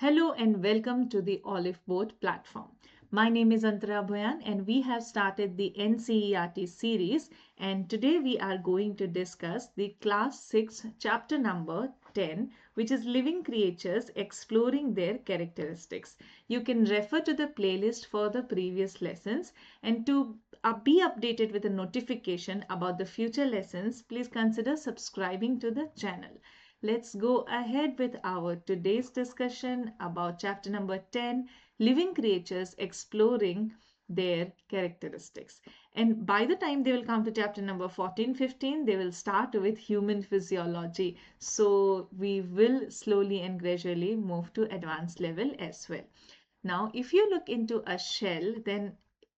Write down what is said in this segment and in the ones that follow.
Hello and welcome to the Oliveboard platform. My name is Antara Bhoyan and we have started the NCERT series, and today we are going to discuss the class 6 chapter number 10, which is Living Creatures Exploring Their Characteristics. You can refer to the playlist for the previous lessons, and to be updated with a notification about the future lessons, please consider subscribing to the channel. Let's go ahead with our today's discussion about chapter number 10, Living Creatures Exploring Their Characteristics. And by the time they will come to chapter number 14, 15, they will start with human physiology. So we will slowly and gradually move to advanced level as well. Now, if you look into a shell, then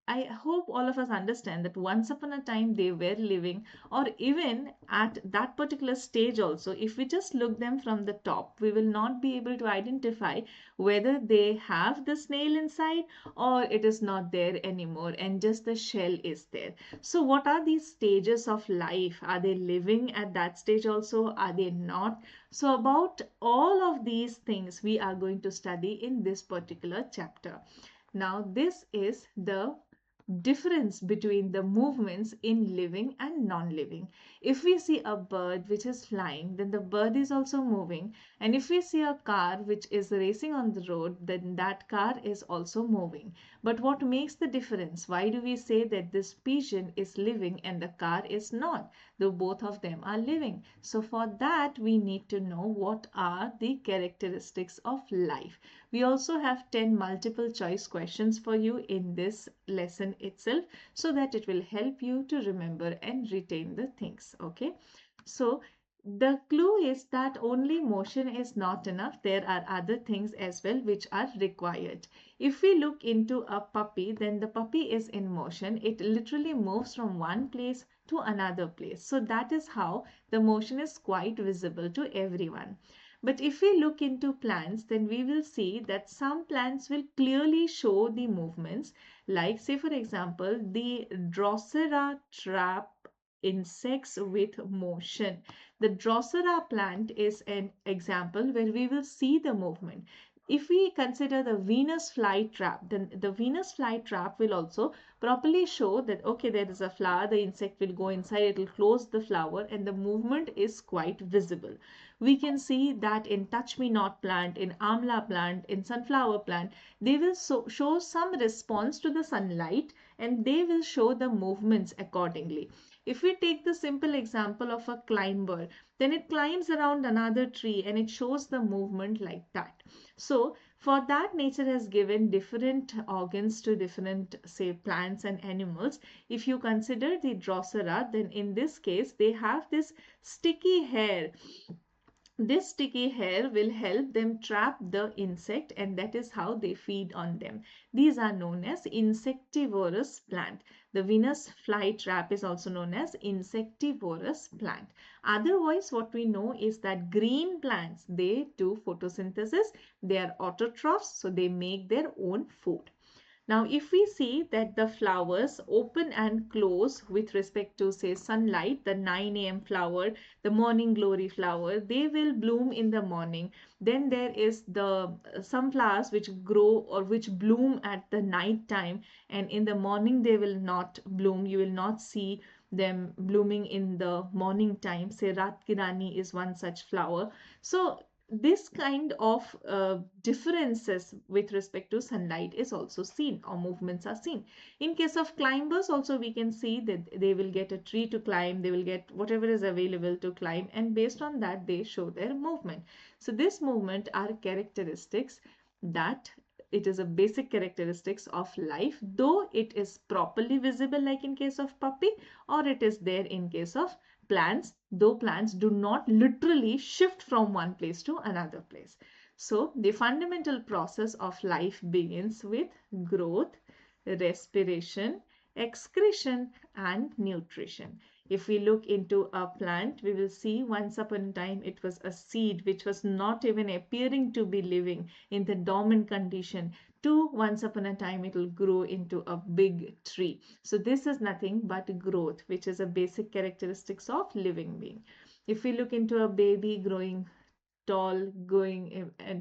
I hope all of us understand that once upon a time they were living, or even at that particular stage also, if we just look them from the top, we will not be able to identify whether they have the snail inside or it is not there anymore and just the shell is there. So what are these stages of life? Are they living at that stage also? Are they not? So about all of these things we are going to study in this particular chapter. Now this is the difference between the movements in living and non-living. If we see a bird which is flying, then the bird is also moving, and if we see a car which is racing on the road, then that car is also moving. But what makes the difference? Why do we say that this pigeon is living and the car is not, though both of them are living? So for that we need to know what are the characteristics of life. We also have 10 multiple choice questions for you in this lesson itself, so that it will help you to remember and retain the things. Okay, so the clue is that only motion is not enough. There are other things as well which are required. If we look into a puppy, then the puppy is in motion. It literally moves from one place to another place. So that is how the motion is quite visible to everyone. But if we look into plants, then we will see that some plants will clearly show the movements. Like, say for example, the Drosera trap insects with motion. The Drosera plant is an example where we will see the movement. If we consider the Venus flytrap, then the Venus flytrap will also properly show that, okay, there is a flower, the insect will go inside, it will close the flower, and the movement is quite visible. We can see that in touch me not plant, in amla plant, in sunflower plant, they will show some response to the sunlight and they will show the movements accordingly. If we take the simple example of a climber, then it climbs around another tree and it shows the movement like that. So for that, nature has given different organs to different, say, plants and animals. If you consider the Drosera, then in this case they have this sticky hair. This sticky hair will help them trap the insect, and that is how they feed on them. These are known as insectivorous plant. The Venus flytrap is also known as insectivorous plant. Otherwise, what we know is that green plants, they do photosynthesis. They are autotrophs, so they make their own food. Now, if we see that the flowers open and close with respect to, say, sunlight, the 9 a.m. flower, the morning glory flower, they will bloom in the morning. Then there is the some flowers which grow or which bloom at the night time, and in the morning they will not bloom. You will not see them blooming in the morning time. Say Rat Kirani is one such flower. So this kind of differences with respect to sunlight is also seen, or movements are seen. In case of climbers also, we can see that they will get a tree to climb, they will get whatever is available to climb, and based on that they show their movement. So this movement are characteristics that it is a basic characteristics of life, though it is properly visible like in case of puppy, or it is there in case of plants, though plants do not literally shift from one place to another place. So the fundamental process of life begins with growth, respiration, excretion, and nutrition. If we look into a plant, we will see once upon a time it was a seed which was not even appearing to be living in the dormant condition, to once upon a time it will grow into a big tree. So this is nothing but growth, which is a basic characteristics of living being. If we look into a baby growing tall, going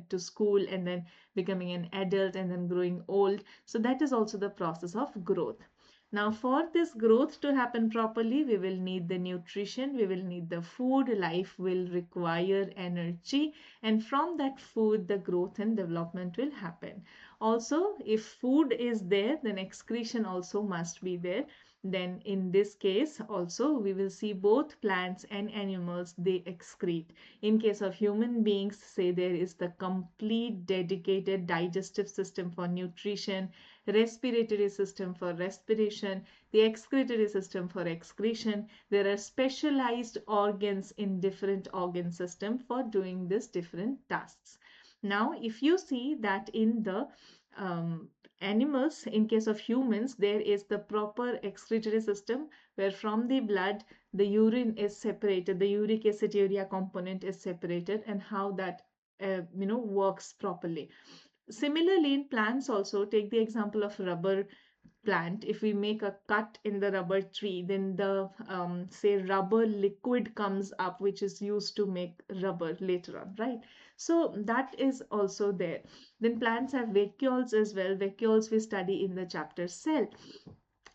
to school, and then becoming an adult, and then growing old. So that is also the process of growth. Now, for this growth to happen properly, we will need the nutrition, we will need the food, life will require energy, and from that food, the growth and development will happen. Also, if food is there, then excretion also must be there. Then in this case also we will see both plants and animals, they excrete. In case of human beings, say there is the complete dedicated digestive system for nutrition, respiratory system for respiration, the excretory system for excretion. There are specialized organs in different organ system for doing this different tasks. Now, if you see that in the animals, in case of humans, there is the proper excretory system where from the blood the urine is separated, the uric aciduria component is separated, and how that works properly. Similarly, in plants also, take the example of rubber plant. If we make a cut in the rubber tree, then the say rubber liquid comes up, which is used to make rubber later on, right? So that is also there. Then plants have vacuoles as well. Vacuoles we study in the chapter cell.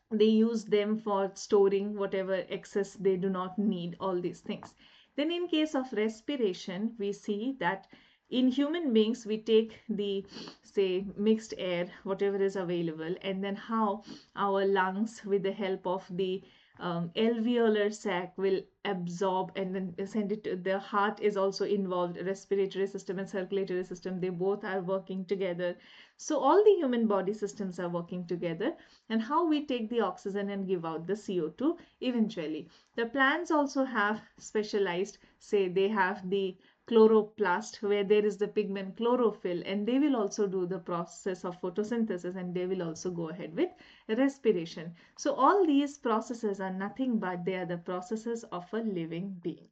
They use them for storing whatever excess they do not need, all these things. Then in case of respiration, we see that in human beings, we take the, say, mixed air, whatever is available, and then how our lungs, with the help of the alveolar sac, will absorb and then send it to the heart. Is also involved. Respiratory system and circulatory system, they both are working together. So all the human body systems are working together, and how we take the oxygen and give out the CO2 eventually. The plants also have specialized, say they have the chloroplast, where there is the pigment chlorophyll, and they will also do the process of photosynthesis, and they will also go ahead with respiration. So all these processes are nothing but they are the processes of a living being.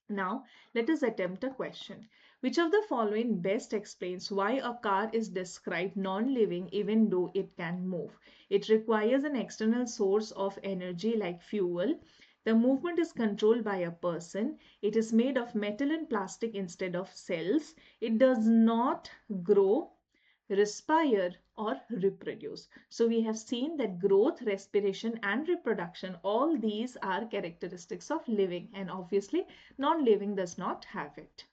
Now, let us attempt a question. Which of the following best explains why a car is described non-living even though it can move? It requires an external source of energy like fuel. The movement is controlled by a person. It is made of metal and plastic instead of cells. It does not grow, respire, or reproduce. So we have seen that growth, respiration, and reproduction, all these are characteristics of living, and obviously non-living does not have it.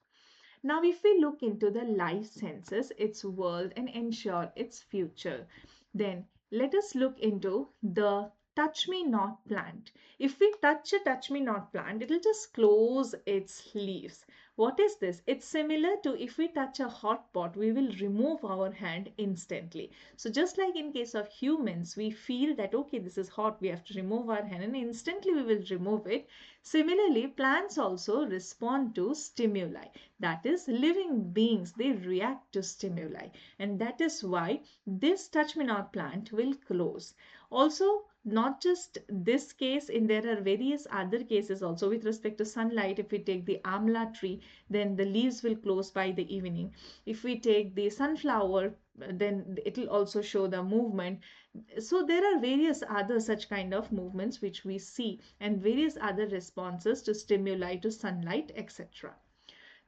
Now, if we look into the life senses, its world, and ensure its future, then let us look into the touch me not plant. If we touch a touch me not plant, it will just close its leaves. What is this? It's similar to if we touch a hot pot, we will remove our hand instantly. So just like in case of humans, we feel that, okay, this is hot, we have to remove our hand, and instantly we will remove it. Similarly, plants also respond to stimuli. That is, living beings, they react to stimuli. And that is why this touch me not plant will close. Also, not just this case, there are various other cases also with respect to sunlight. If we take the amla tree, then the leaves will close by the evening. If we take the sunflower, then it will also show the movement. So there are various other such kind of movements which we see, and various other responses to stimuli, to sunlight, etc.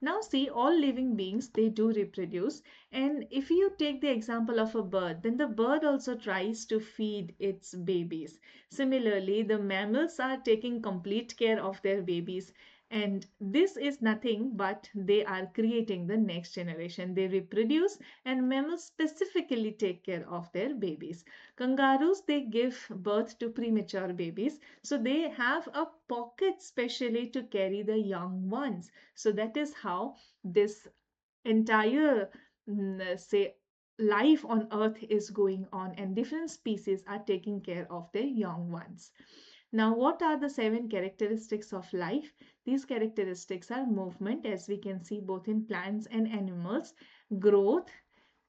Now see, all living beings, they do reproduce, and if you take the example of a bird, then the bird also tries to feed its babies. Similarly, the mammals are taking complete care of their babies, and this is nothing but they are creating the next generation. They reproduce, and mammals specifically take care of their babies. Kangaroos, they give birth to premature babies, so they have a pocket specially to carry the young ones. So that is how this entire, say, life on earth is going on, and different species are taking care of their young ones. Now, what are the 7 characteristics of life? These characteristics are movement, as we can see both in plants and animals, growth,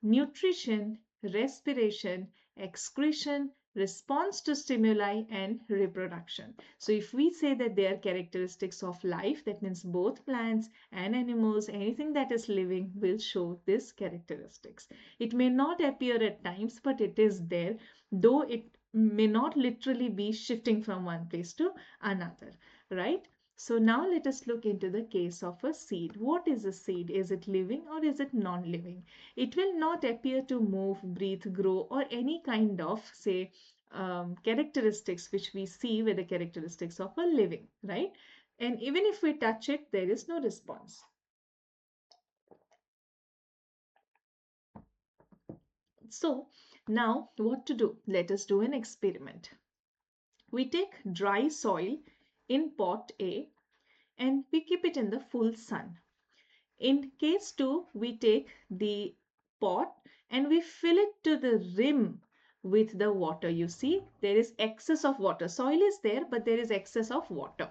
nutrition, respiration, excretion, response to stimuli, and reproduction. So if we say that they are characteristics of life, that means both plants and animals, anything that is living will show these characteristics. It may not appear at times, but it is there, though it may not literally be shifting from one place to another, right? So now let us look into the case of a seed. What is a seed? Is it living or is it non-living? It will not appear to move, breathe, grow, or any kind of, say, characteristics which we see with the characteristics of a living, right? And even if we touch it, there is no response. So now what to do? Let us do an experiment. We take dry soil in pot A and we keep it in the full sun. In case 2, we take the pot and we fill it to the rim with the water. You see, there is excess of water. Soil is there, but there is excess of water.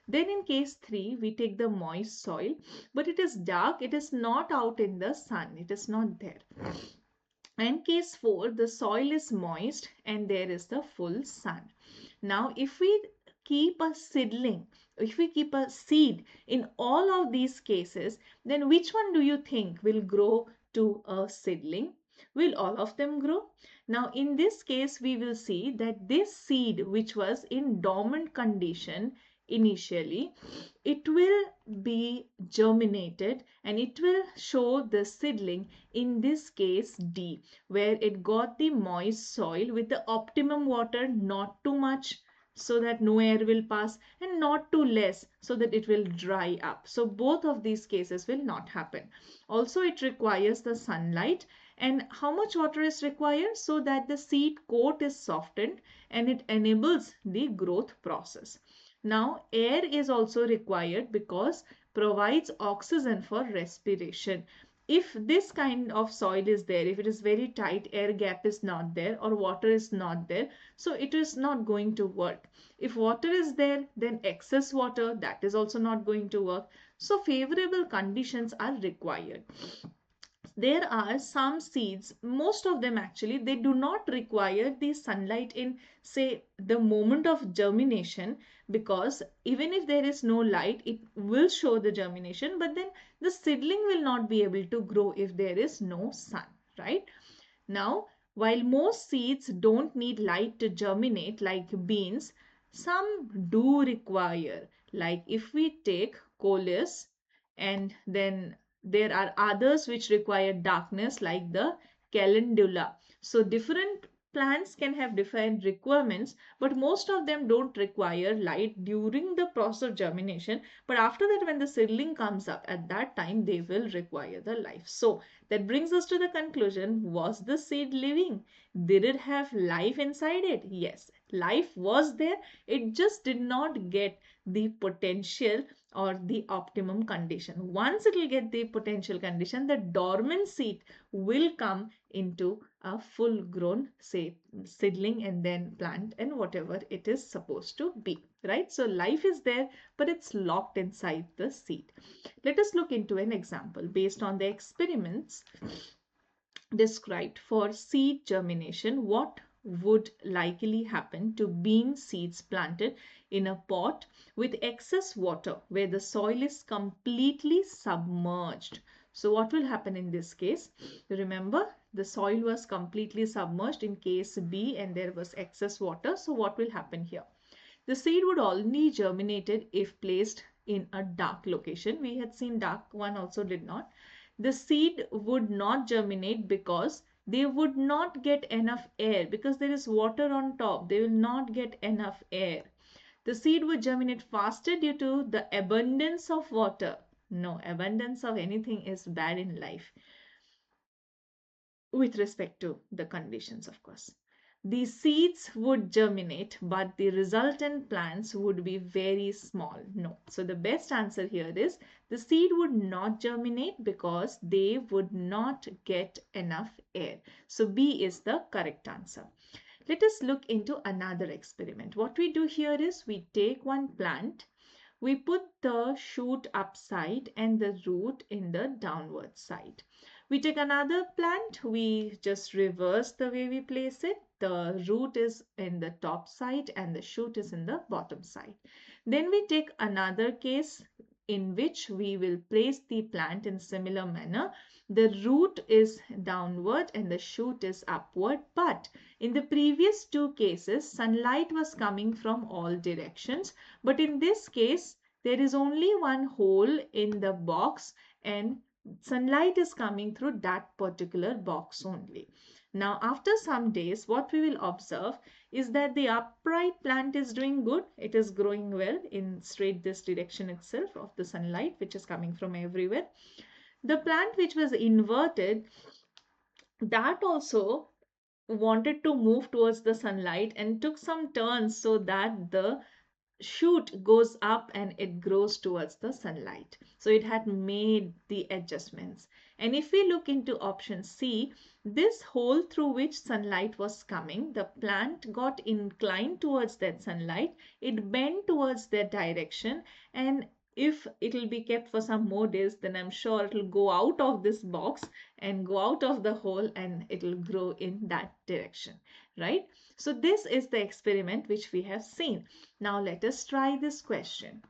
Then in case 3, we take the moist soil, but it is dark. It is not out in the sun. It is not there. And case 4, the soil is moist and there is the full sun. Now, if we keep a seedling, if we keep a seed in all of these cases, then which one do you think will grow to a seedling? Will all of them grow? Now, in this case, we will see that this seed, which was in dormant condition initially, it will be germinated and it will show the seedling in this case D, where it got the moist soil with the optimum water, not too much so that no air will pass and not too less so that it will dry up. So both of these cases will not happen. Also, it requires the sunlight. And how much water is required? So that the seed coat is softened and it enables the growth process. Now, air is also required because provides oxygen for respiration. If this kind of soil is there, if it is very tight, air gap is not there or water is not there, so it is not going to work. If water is there, then excess water, that is also not going to work. So favorable conditions are required. There are some seeds, most of them actually, they do not require the sunlight in, say, the moment of germination, because even if there is no light, it will show the germination, but then the seedling will not be able to grow if there is no sun, right? Now, while most seeds don't need light to germinate, like beans, some do require, like if we take coleus, and then there are others which require darkness like the calendula. So different plants can have different requirements, but most of them don't require light during the process of germination. But after that, when the seedling comes up, at that time they will require the life. So that brings us to the conclusion, was the seed living? Did it have life inside it? Yes, life was there. It just did not get the potential or the optimum condition. Once it will get the potential condition, the dormant seed will come into a full grown, say, seedling and then plant and whatever it is supposed to be, right? So life is there, but it's locked inside the seed. Let us look into an example based on the experiments described for seed germination. What would likely happen to bean seeds planted in a pot with excess water where the soil is completely submerged? So what will happen in this case? Remember, the soil was completely submerged in case B and there was excess water. So what will happen here? The seed would only germinated if placed in a dark location. We had seen dark one also did not. The seed would not germinate because they would not get enough air, because there is water on top. They will not get enough air. The seed would germinate faster due to the abundance of water. No, abundance of anything is bad in life with respect to the conditions, of course. The seeds would germinate, but the resultant plants would be very small. No. So the best answer here is the seed would not germinate because they would not get enough air. So B is the correct answer. Let us look into another experiment. What we do here is we take one plant, we put the shoot upside and the root in the downward side. We take another plant, we just reverse the way we place it. The root is in the top side and the shoot is in the bottom side. Then we take another case in which we will place the plant in similar manner. The root is downward and the shoot is upward. But in the previous two cases, sunlight was coming from all directions. But in this case, there is only one hole in the box and sunlight is coming through that particular box only. Now, after some days, what we will observe is that the upright plant is doing good. It is growing well in straight this direction itself of the sunlight, which is coming from everywhere. The plant which was inverted, that also wanted to move towards the sunlight and took some turns so that the shoot goes up and it grows towards the sunlight. So it had made the adjustments. And if we look into option C, this hole through which sunlight was coming, the plant got inclined towards that sunlight. It bent towards that direction, and if it will be kept for some more days, then I'm sure it will go out of this box and go out of the hole and it will grow in that direction, right? So this is the experiment which we have seen. Now let us try this question.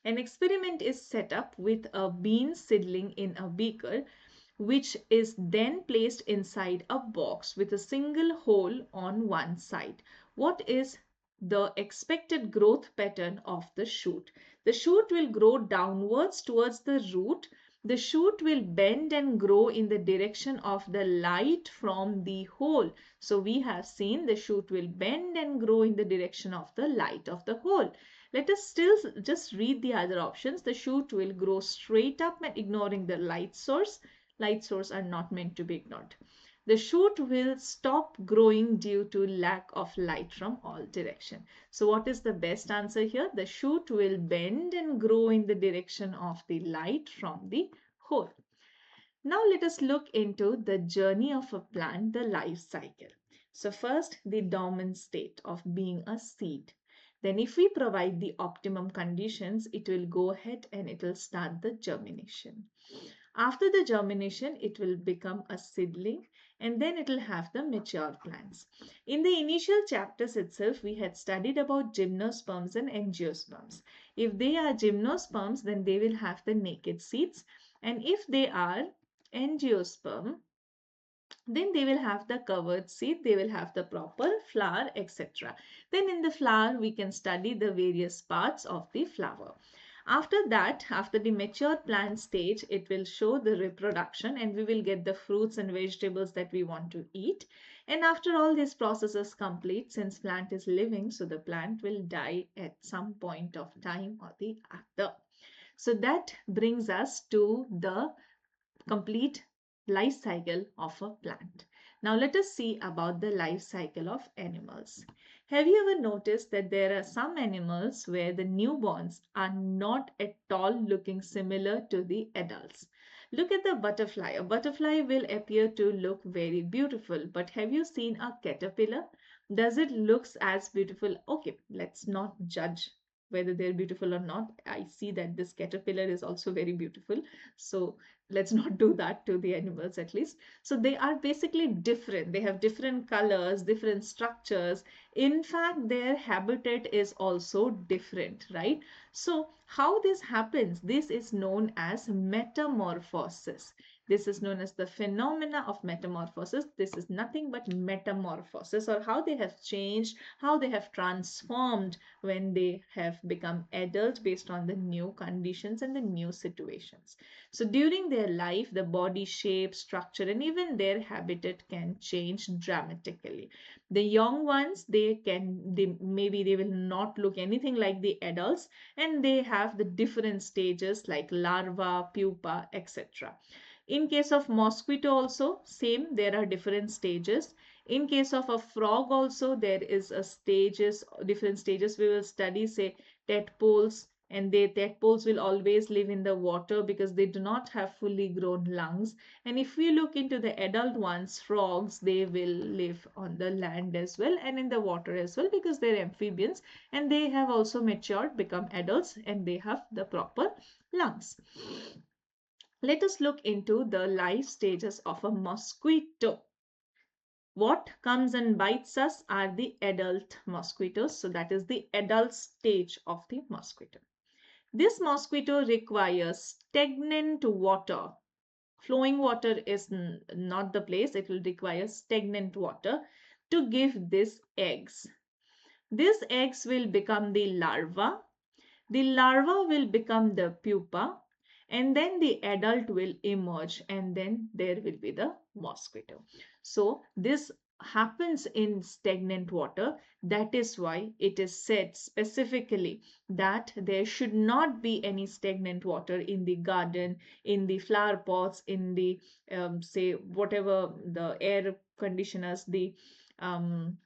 An experiment is set up with a bean seedling in a beaker, which is then placed inside a box with a single hole on one side. What is the expected growth pattern of the shoot? The shoot will grow downwards towards the root. The shoot will bend and grow in the direction of the light from the hole. So we have seen the shoot will bend and grow in the direction of the light of the hole. Let us still just read the other options. The shoot will grow straight up and ignoring the light source. Light source are not meant to be ignored. The shoot will stop growing due to lack of light from all directions. So what is the best answer here? The shoot will bend and grow in the direction of the light from the hole. Now let us look into the journey of a plant, the life cycle. So first, the dormant state of being a seed. Then if we provide the optimum conditions, it will go ahead and it will start the germination. After the germination, it will become a seedling and then it will have the mature plants. In the initial chapters itself, we had studied about gymnosperms and angiosperms. If they are gymnosperms, then they will have the naked seeds. And if they are angiosperm, then they will have the covered seed, they will have the proper flower, etc. Then in the flower, we can study the various parts of the flower. After that, after the mature plant stage, it will show the reproduction and we will get the fruits and vegetables that we want to eat. And after all these processes complete, since plant is living, so the plant will die at some point of time or the other. So that brings us to the complete life cycle of a plant. Now let us see about the life cycle of animals. Have you ever noticed that there are some animals where the newborns are not at all looking similar to the adults? Look at the butterfly. A butterfly will appear to look very beautiful, but have you seen a caterpillar? Does it look as beautiful? Okay, let's not judge whether they're beautiful or not. I see that this caterpillar is also very beautiful. So let's not do that to the animals at least. So they are basically different. They have different colors, different structures. In fact, their habitat is also different, right? So how this happens, this is known as metamorphosis. This is known as the phenomena of metamorphosis. This is nothing but metamorphosis, or how they have changed, how they have transformed when they have become adult based on the new conditions and the new situations. So during their life, the body shape, structure, and even their habitat can change dramatically. The young ones, maybe they will not look anything like the adults, and they have the different stages like larva, pupa, etc. In case of mosquito also, same, there are different stages. In case of a frog also, there is different stages. We will study, say, tadpoles, and tadpoles will always live in the water because they do not have fully grown lungs. And if we look into the adult ones, frogs, they will live on the land as well and in the water as well because they're amphibians and they have also matured, become adults, and they have the proper lungs. Let us look into the life stages of a mosquito. What comes and bites us are the adult mosquitoes. So that is the adult stage of the mosquito. This mosquito requires stagnant water. Flowing water is not the place. It will require stagnant water to give these eggs. These eggs will become the larva. The larva will become the pupa, and then the adult will emerge, and then there will be the mosquito. So this happens in stagnant water. That is why it is said specifically that there should not be any stagnant water in the garden, in the flower pots, in the say whatever the air conditioners, the um,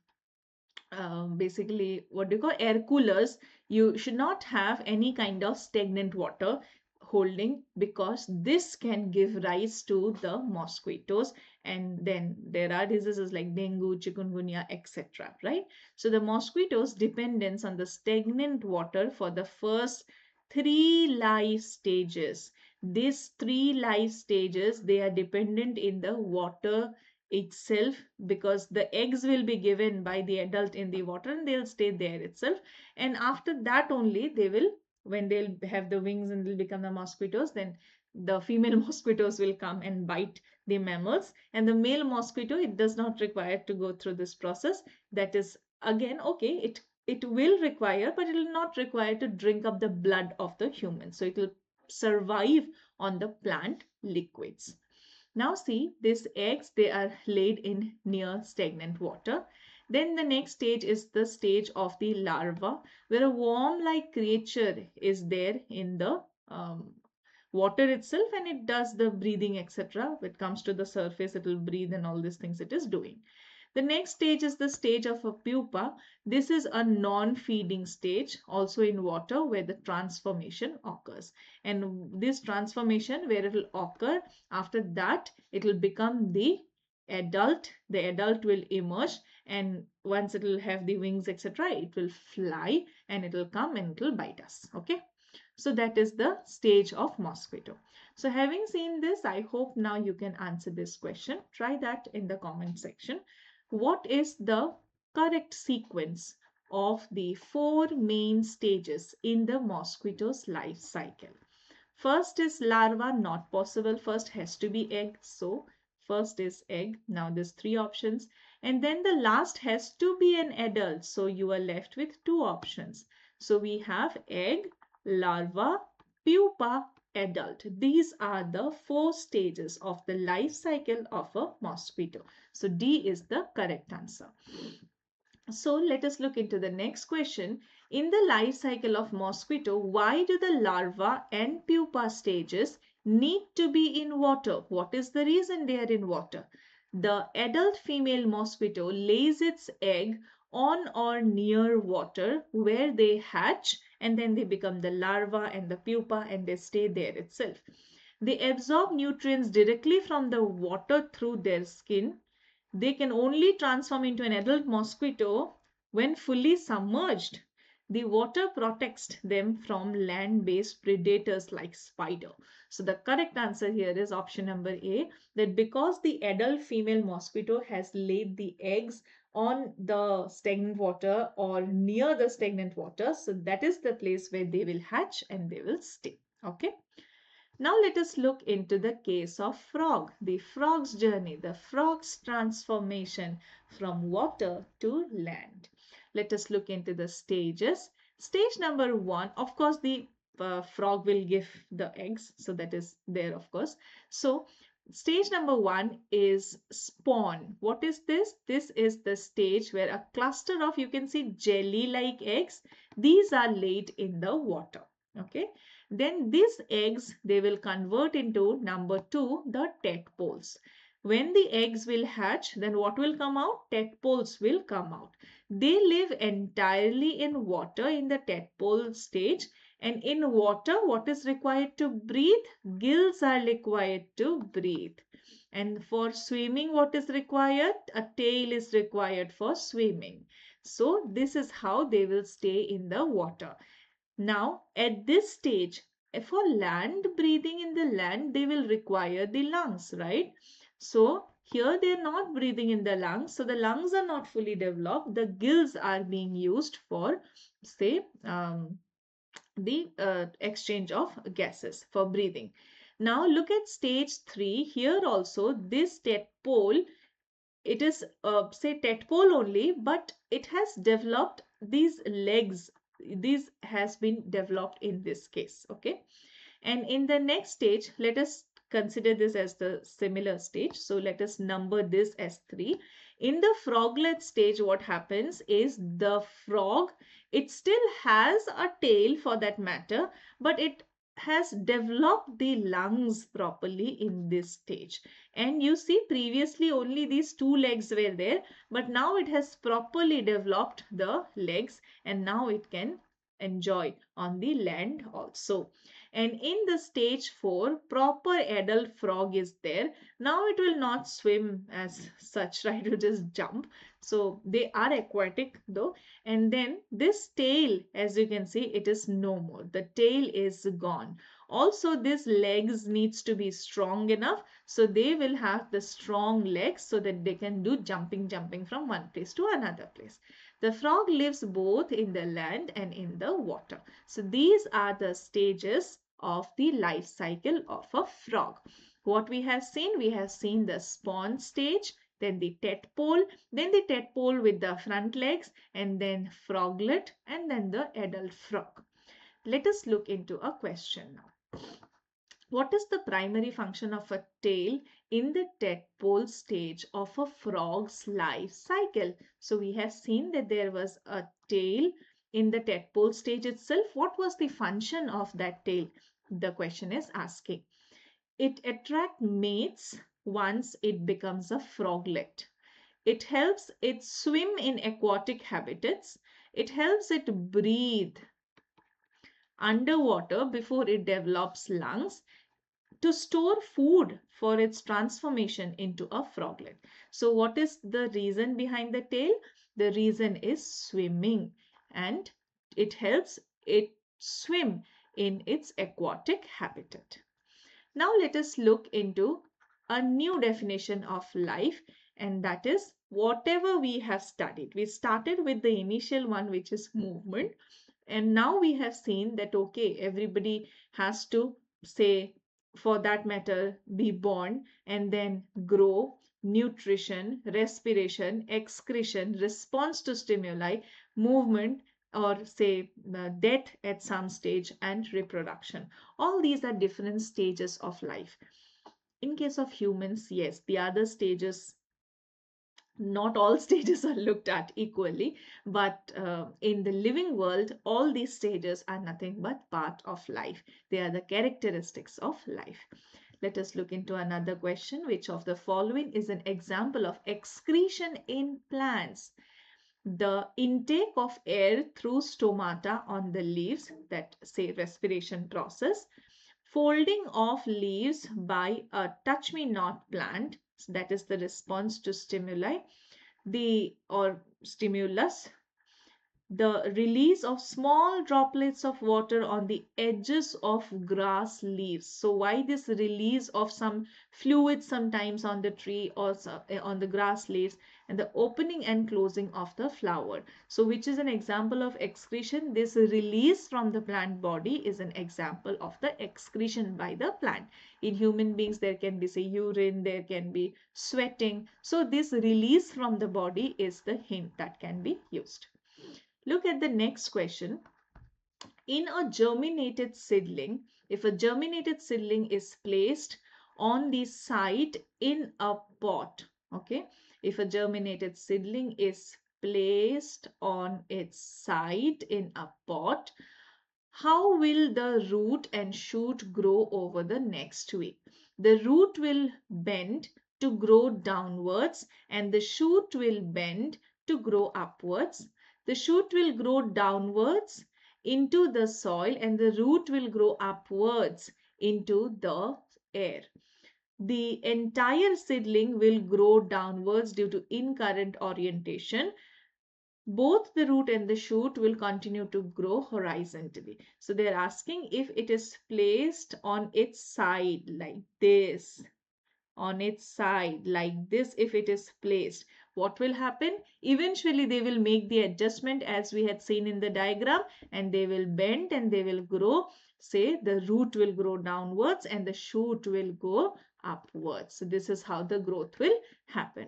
basically what do you call air coolers. You should not have any kind of stagnant water holding, because this can give rise to the mosquitoes, and then there are diseases like dengue, chikungunya, etc., right? So the mosquitoes dependence on the stagnant water for the first 3 life stages. These 3 life stages, they are dependent in the water itself, because the eggs will be given by the adult in the water and they'll stay there itself, and after that only they will, when they'll have the wings and they'll become the mosquitoes, then the female mosquitoes will come and bite the mammals, and the male mosquito, it does not require to go through this process. That is again okay, it will require, but it will not require to drink up the blood of the human, so it will survive on the plant liquids. Now see, these eggs, they are laid in near stagnant water. Then the next stage is the stage of the larva, where a worm-like creature is there in the water itself, and it does the breathing, etc. When it comes to the surface, it will breathe and all these things it is doing. The next stage is the stage of a pupa. This is a non-feeding stage, also in water, where the transformation occurs. And this transformation, where it will occur, after that, it will become the adult. The adult will emerge, and once it will have the wings, etc., it will fly and it will come and it will bite us. Okay. So that is the stage of mosquito. So having seen this, I hope now you can answer this question. Try that in the comment section. What is the correct sequence of the 4 main stages in the mosquito's life cycle? First is larva, not possible. First has to be egg. So first is egg. Now there's 3 options. And then the last has to be an adult. So you are left with 2 options. So we have egg, larva, pupa, adult. These are the 4 stages of the life cycle of a mosquito. So D is the correct answer. So let us look into the next question. In the life cycle of mosquito, why do the larva and pupa stages need to be in water? What is the reason they are in water? The adult female mosquito lays its egg on or near water, where they hatch, and then they become the larva and the pupa, and they stay there itself. They absorb nutrients directly from the water through their skin. They can only transform into an adult mosquito when fully submerged. The water protects them from land-based predators like spider. So the correct answer here is option number A, that because the adult female mosquito has laid the eggs on the stagnant water or near the stagnant water, so that is the place where they will hatch and they will stay. Okay. Now let us look into the case of frog, the frog's journey, the frog's transformation from water to land. Let us look into the stages. Stage number 1, of course, the frog will give the eggs. So that is there, of course. So stage number 1 is spawn. What is this? This is the stage where a cluster of, you can see, jelly-like eggs, these are laid in the water. Okay. Then these eggs, they will convert into number 2, the tadpoles. When the eggs will hatch, then what will come out? Tadpoles will come out. They live entirely in water in the tadpole stage. And in water, what is required to breathe? Gills are required to breathe. And for swimming, what is required? A tail is required for swimming. So this is how they will stay in the water. Now, at this stage, for land breathing in the land, they will require the lungs, right? So, here they are not breathing in the lungs. So, the lungs are not fully developed. The gills are being used for, say, the exchange of gases for breathing. Now, look at stage 3. Here also, this tadpole, it is, say, tadpole only, but it has developed these legs this has been developed in this case. Okay. And in the next stage, let us consider this as the similar stage. So let us number this as 3. In the froglet stage, what happens is the frog, it still has a tail for that matter, but it has developed the lungs properly in this stage. And you see, previously only these 2 legs were there, but now it has properly developed the legs, and now it can enjoy on the land also. And in the stage 4, proper adult frog is there. Now it will not swim as such, right? It will just jump. So they are aquatic though. And then this tail, as you can see, it is no more. The tail is gone. Also, these legs needs to be strong enough. So they will have the strong legs so that they can do jumping from one place to another place. The frog lives both in the land and in the water. So these are the stages of the life cycle of a frog. What we have seen the spawn stage, then the tadpole, then the tadpole with the front legs, and then froglet, and then the adult frog. Let us look into a question now. What is the primary function of a tail in the tadpole stage of a frog's life cycle? So we have seen that there was a tail in the tadpole stage itself. What was the function of that tail? The question is asking. It attracts mates once it becomes a froglet. It helps it swim in aquatic habitats. It helps it breathe underwater before it develops lungs, to store food for its transformation into a froglet. So what is the reason behind the tail? The reason is swimming, and it helps it swim in its aquatic habitat. Now let us look into a new definition of life, and that is whatever we have studied. We started with the initial one, which is movement, and now we have seen that okay, everybody has to, say, for that matter, be born and then grow, nutrition, respiration, excretion, response to stimuli, movement, or say death at some stage, and reproduction. All these are different stages of life. In case of humans, yes, the other stages, not all stages are looked at equally, but in the living world, all these stages are nothing but part of life. They are the characteristics of life. Let us look into another question. Which of the following is an example of excretion in plants? The intake of air through stomata on the leaves, that say respiration process, folding of leaves by a touch-me-not plant, that is the response to stimuli, or stimulus, the release of small droplets of water on the edges of grass leaves. So why this release of some fluid sometimes on the tree or on the grass leaves, and the opening and closing of the flower. So which is an example of excretion? This release from the plant body is an example of the excretion by the plant. In human beings, there can be, say, urine, there can be sweating. So this release from the body is the hint that can be used. Look at the next question. In a germinated seedling, if a germinated seedling is placed on the site in a pot, okay, if a germinated seedling is placed on its site in a pot, how will the root and shoot grow over the next week? The root will bend to grow downwards, and the shoot will bend to grow upwards. The shoot will grow downwards into the soil, and the root will grow upwards into the air. The entire seedling will grow downwards due to incurrent orientation. Both the root and the shoot will continue to grow horizontally. So they're asking if it is placed on its side like this, on its side like this, if it is placed, what will happen? Eventually they will make the adjustment as we had seen in the diagram, and they will bend and they will grow. Say the root will grow downwards and the shoot will go upwards. So this is how the growth will happen.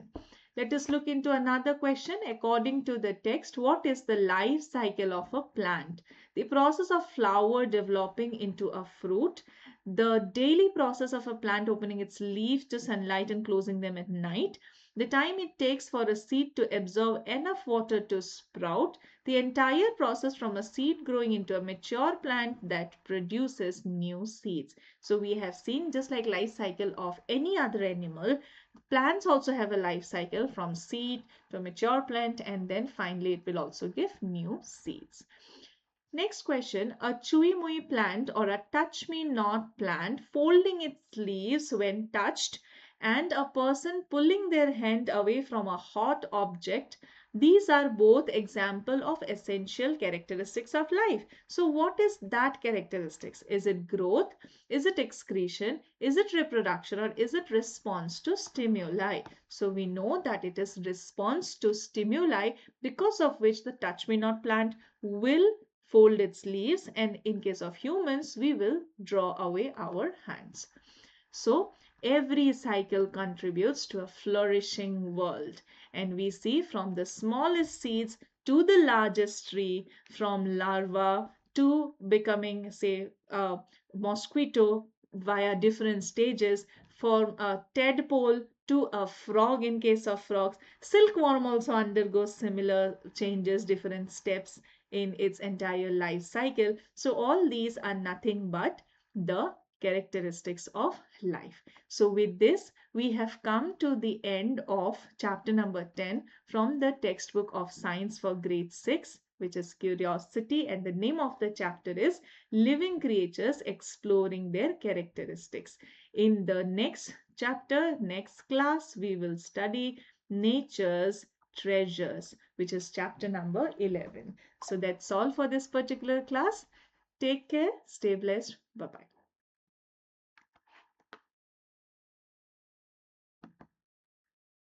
Let us look into another question. According to the text, what is the life cycle of a plant? The process of flower developing into a fruit, the daily process of a plant opening its leaves to sunlight and closing them at night, the time it takes for a seed to absorb enough water to sprout, the entire process from a seed growing into a mature plant that produces new seeds. So we have seen, just like life cycle of any other animal, plants also have a life cycle from seed to mature plant, and then finally it will also give new seeds. Next question, a chewy mooey plant or a touch me not plant folding its leaves when touched and a person pulling their hand away from a hot object. These are both example of essential characteristics of life. So what is that characteristics? Is it growth? Is it excretion? Is it reproduction? Or is it response to stimuli? So we know that it is response to stimuli, because of which the touch me not plant will fold its leaves, and in case of humans we will draw away our hands. So every cycle contributes to a flourishing world, and we see from the smallest seeds to the largest tree, from larva to becoming, say, a mosquito via different stages, from a tadpole to a frog in case of frogs. Silkworm also undergoes similar changes, different steps in its entire life cycle. So all these are nothing but the characteristics of life. So with this, we have come to the end of chapter number 10 from the textbook of Science for grade 6, which is Curiosity, and the name of the chapter is Living Creatures Exploring Their Characteristics. In the next chapter, next class, we will study Nature's Treasures, which is chapter number 11. So that's all for this particular class. Take care, stay blessed, bye-bye.